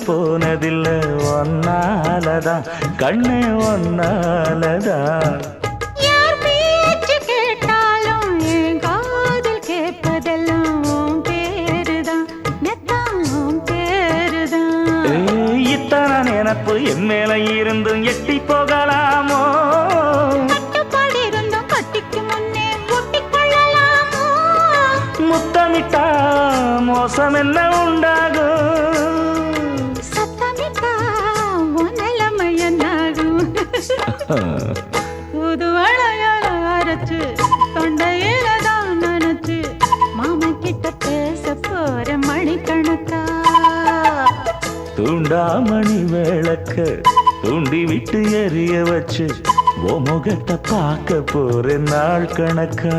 போனதில்ல ஒன்னாலதான் கண்ணே ஒன்னாலதான் யார் பேச்சு கேட்டாலும் என் காதில் கேட்பதெல்லாம் உன் பேருதான் நெத்தான் உன் பேருதான் இத்தனை நினப்பு என் மேல இருந்தும் எட்டி போகலாமோ கட்டுப்பாடு இருந்தும் கட்டிக்கு முன்னே ஒட்டிக்கொள்ளலாமோ முத்தமிட்டா மோசம் என்ன உண்டாகும் சத்தமிட்டா உன் நிலைமை என்னாகும் புது அழையால அரைச்சு தொண்டையில தான் நினைச்சு மாமன் கிட்ட பேச போற மணிக்கணக்கா தூண்டாமணி விளக்க தூண்டி விட்டு எரிய வச்சு ஓ முகத்தை பார்க்க போற நாள் கணக்கா